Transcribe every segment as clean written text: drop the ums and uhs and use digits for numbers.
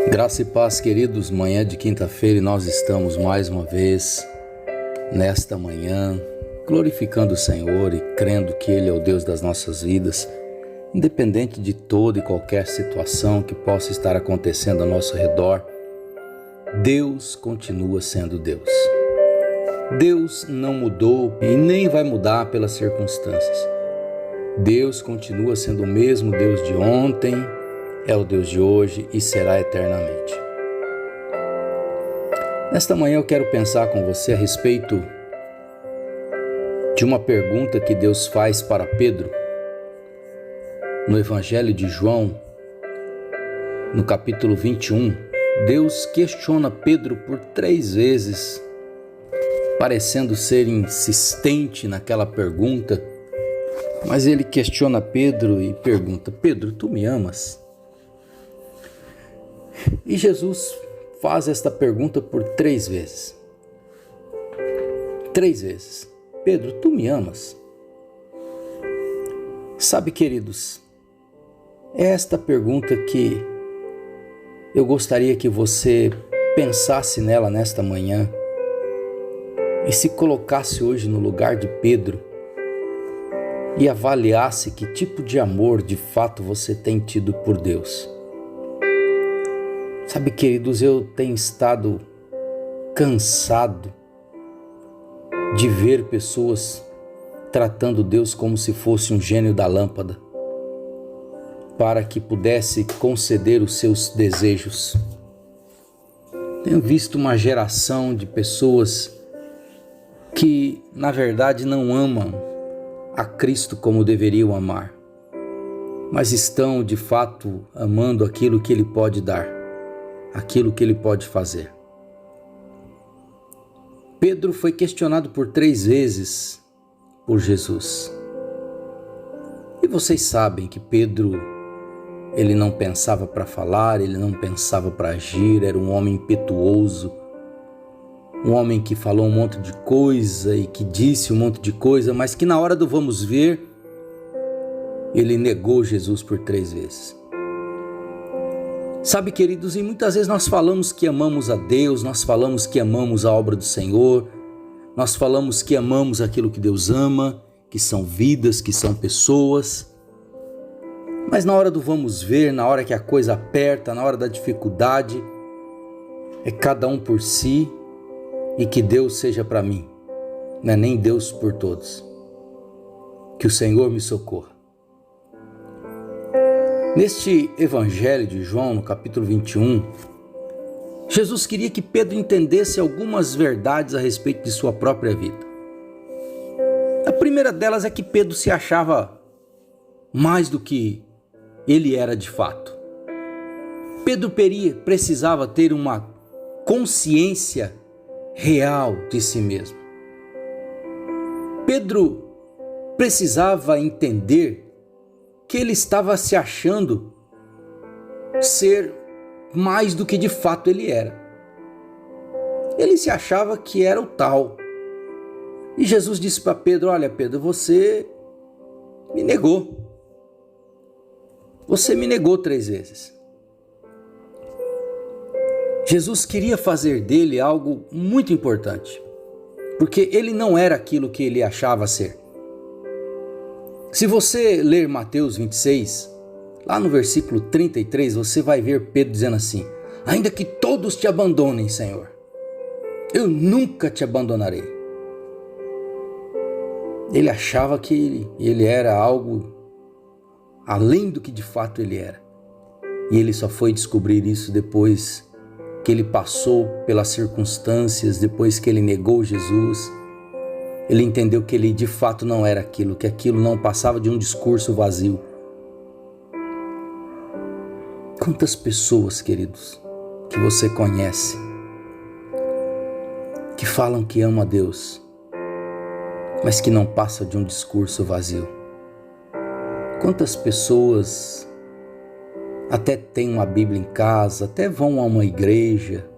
Graça e paz, queridos. Manhã de quinta-feira e nós estamos mais uma vez nesta manhã glorificando o Senhor e crendo que Ele é o Deus das nossas vidas, independente de toda e qualquer situação que possa estar acontecendo ao nosso redor. Deus continua sendo Deus. Deus não mudou e nem vai mudar pelas circunstâncias. Deus continua sendo o mesmo Deus de ontem, é o Deus de hoje e será eternamente. Nesta manhã eu quero pensar com você a respeito de uma pergunta que Deus faz para Pedro no Evangelho de João, no capítulo 21. Deus questiona Pedro por 3 vezes, parecendo ser insistente naquela pergunta, mas ele questiona Pedro e pergunta: Pedro, tu me amas? E Jesus faz esta pergunta por 3 vezes. 3 vezes. Pedro, tu me amas? Sabe, queridos, é esta pergunta que eu gostaria que você pensasse nela nesta manhã e se colocasse hoje no lugar de Pedro e avaliasse que tipo de amor de fato você tem tido por Deus. Sabe, queridos, eu tenho estado cansado de ver pessoas tratando Deus como se fosse um gênio da lâmpada para que pudesse conceder os seus desejos. Tenho visto uma geração de pessoas que, na verdade, não amam a Cristo como deveriam amar, mas estão, de fato, amando aquilo que Ele pode dar, aquilo que Ele pode fazer. Pedro foi questionado por 3 vezes por Jesus. E vocês sabem que Pedro, ele não pensava para falar, ele não pensava para agir, era um homem impetuoso, um homem que falou um monte de coisa e que disse um monte de coisa, mas que na hora do vamos ver, ele negou Jesus por 3 vezes. Sabe, queridos, e muitas vezes nós falamos que amamos a Deus, nós falamos que amamos a obra do Senhor, nós falamos que amamos aquilo que Deus ama, que são vidas, que são pessoas, mas na hora do vamos ver, na hora que a coisa aperta, na hora da dificuldade, é cada um por si e que Deus seja para mim, não é nem Deus por todos. Que o Senhor me socorra. Neste Evangelho de João, no capítulo 21, Jesus queria que Pedro entendesse algumas verdades a respeito de sua própria vida. A primeira delas é que Pedro se achava mais do que ele era de fato. Pedro precisava ter uma consciência real de si mesmo. Pedro precisava entender que ele estava se achando ser mais do que de fato ele era. Ele se achava que era o tal. E Jesus disse para Pedro: olha, Pedro, você me negou. Você me negou 3 vezes. Jesus queria fazer dele algo muito importante, porque ele não era aquilo que ele achava ser. Se você ler Mateus 26, lá no versículo 33, você vai ver Pedro dizendo assim: ainda que todos te abandonem, Senhor, eu nunca te abandonarei. Ele achava que ele era algo além do que de fato ele era. E ele só foi descobrir isso depois que ele passou pelas circunstâncias, depois que ele negou Jesus. Ele entendeu que ele de fato não era aquilo, que aquilo não passava de um discurso vazio. Quantas pessoas, queridos, que você conhece, que falam que ama a Deus, mas que não passa de um discurso vazio. Quantas pessoas até têm uma Bíblia em casa, até vão a uma igreja,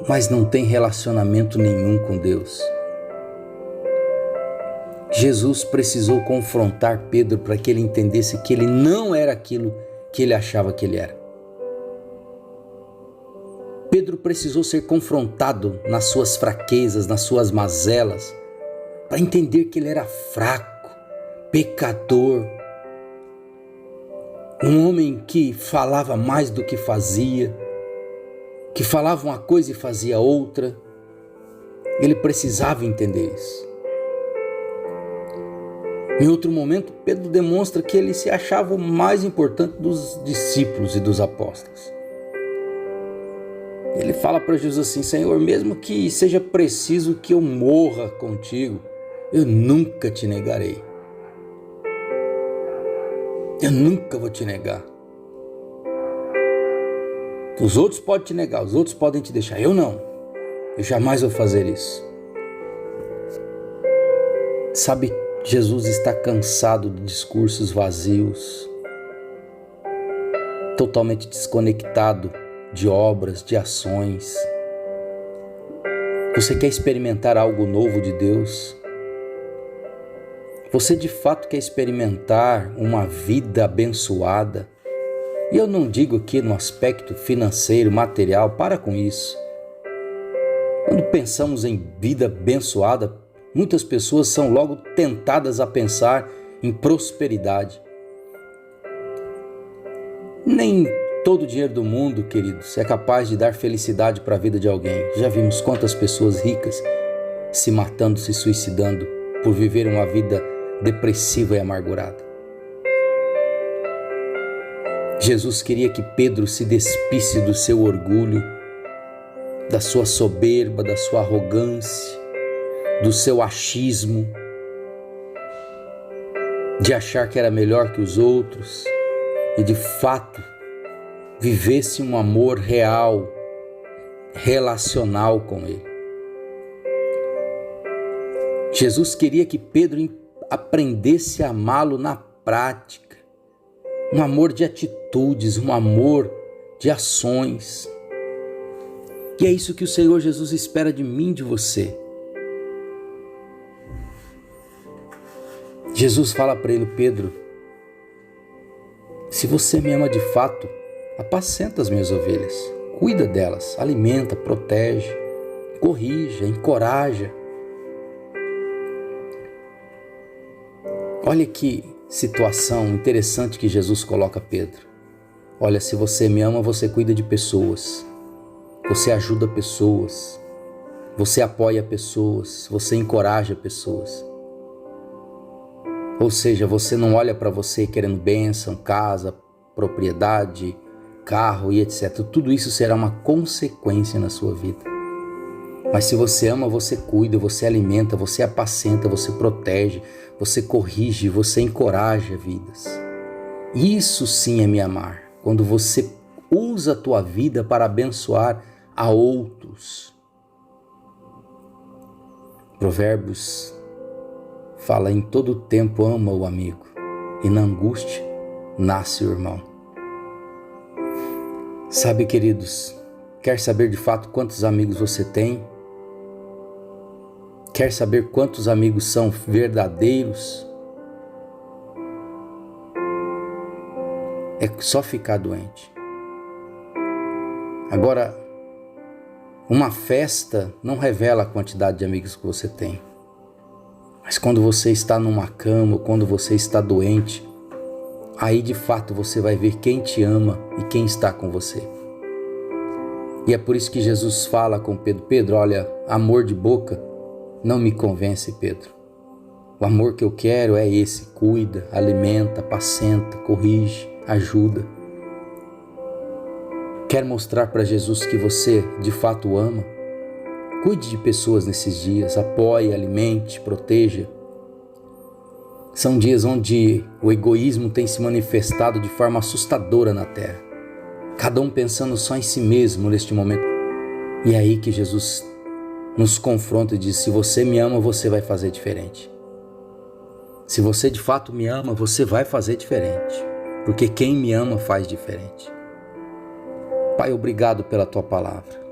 mas não tem relacionamento nenhum com Deus. Jesus precisou confrontar Pedro para que ele entendesse que ele não era aquilo que ele achava que ele era. Pedro precisou ser confrontado nas suas fraquezas, nas suas mazelas, para entender que ele era fraco, pecador, um homem que falava mais do que fazia, que falava uma coisa e fazia outra. Ele precisava entender isso. Em outro momento, Pedro demonstra que ele se achava o mais importante dos discípulos e dos apóstolos. Ele fala para Jesus assim: Senhor, mesmo que seja preciso que eu morra contigo, eu nunca te negarei. Eu nunca vou te negar. Os outros podem te negar, os outros podem te deixar. Eu não. Eu jamais vou fazer isso. Sabe, Jesus está cansado de discursos vazios, totalmente desconectado de obras, de ações. Você quer experimentar algo novo de Deus? Você de fato quer experimentar uma vida abençoada? E eu não digo aqui no aspecto financeiro, material, para com isso. Quando pensamos em vida abençoada, muitas pessoas são logo tentadas a pensar em prosperidade. Nem todo o dinheiro do mundo, queridos, é capaz de dar felicidade para a vida de alguém. Já vimos quantas pessoas ricas se matando, se suicidando por viver uma vida depressiva e amargurada. Jesus queria que Pedro se despisse do seu orgulho, da sua soberba, da sua arrogância, do seu achismo, de achar que era melhor que os outros e de fato vivesse um amor real, relacional com Ele. Jesus queria que Pedro aprendesse a amá-lo na prática, um amor de atitudes, um amor de ações. E é isso que o Senhor Jesus espera de mim, de você. Jesus fala para ele: Pedro, se você me ama de fato, apacenta as minhas ovelhas, cuida delas, alimenta, protege, corrija, encoraja. Olha que situação interessante que Jesus coloca Pedro. Olha, se você me ama, você cuida de pessoas, você ajuda pessoas, você apoia pessoas, você encoraja pessoas. Ou seja, você não olha para você querendo bênção, casa, propriedade, carro e etc. Tudo isso será uma consequência na sua vida. Mas se você ama, você cuida, você alimenta, você apacenta, você protege, você corrige, você encoraja vidas. Isso sim é me amar, quando você usa a tua vida para abençoar a outros. Provérbios fala: em todo tempo ama o amigo, e na angústia nasce o irmão. Sabe, queridos, quer saber de fato quantos amigos você tem? Quer saber quantos amigos são verdadeiros? É só ficar doente. Agora, uma festa não revela a quantidade de amigos que você tem. Mas quando você está numa cama, ou quando você está doente, aí de fato você vai ver quem te ama e quem está com você. E é por isso que Jesus fala com Pedro: Pedro, olha, amor de boca não me convence, Pedro. O amor que eu quero é esse: cuida, alimenta, apacenta, corrige, ajuda. Quer mostrar para Jesus que você de fato o ama? Cuide de pessoas nesses dias, apoie, alimente, proteja. São dias onde o egoísmo tem se manifestado de forma assustadora na terra. Cada um pensando só em si mesmo neste momento. E é aí que Jesus nos confronta e diz: se você me ama, você vai fazer diferente. Se você de fato me ama, você vai fazer diferente. Porque quem me ama faz diferente. Pai, obrigado pela tua palavra.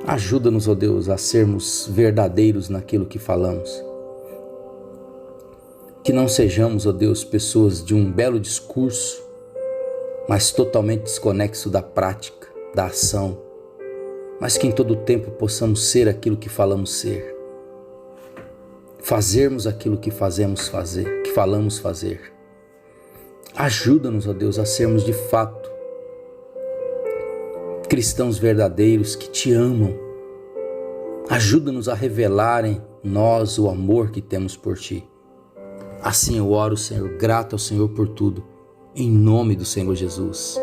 Ajuda-nos, ó Deus, a sermos verdadeiros naquilo que falamos. Que não sejamos, ó Deus, pessoas de um belo discurso, mas totalmente desconexo da prática, da ação, mas que em todo tempo possamos ser aquilo que falamos ser, fazermos aquilo que falamos fazer. Ajuda-nos, ó Deus, a sermos de fato cristãos verdadeiros que te amam. Ajuda-nos a revelar em nós o amor que temos por ti. Assim eu oro, Senhor, grato ao Senhor por tudo, em nome do Senhor Jesus.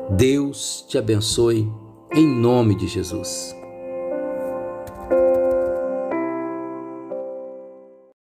Deus te abençoe, em nome de Jesus.